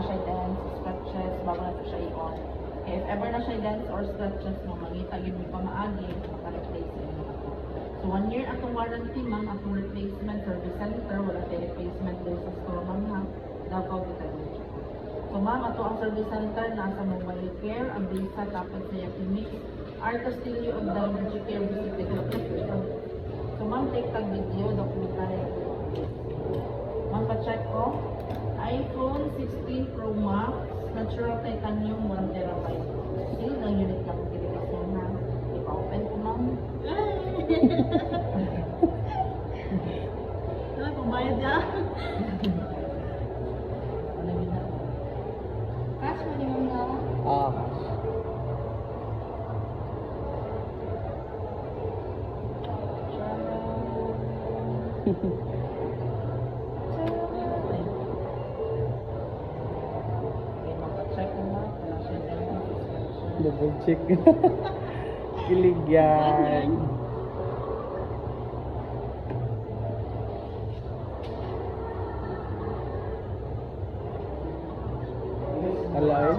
siya dents, scratches, bago na siya i-on. If ever na siya dents or scratches mo, mangita yun mo pa maagi, maka-replace yun mo ako. So 1 year atong warranty ma'am, atong replacement service center, wala tayo replacement din sa store ma'am ha. Davao kita dito. So ma'am, ato ang service center nasa mobile repair, ang visa tapos sa Yakimix, Art Castillo of the Energy Care Visit. So ma'am, take tag video, documentary. Ma'am, pa-check ko. iPhone 16 Pro Max, natural titanium 1 TB. Still, ang unit lang ang kinikisin na. Ipa-open ko ma'am. Ano, pambayad niya? Ano yun na? Cash mo ni ma'am na? Ah. Check mo na. Wala siya dyan. Double check. Kilig yan. Hello?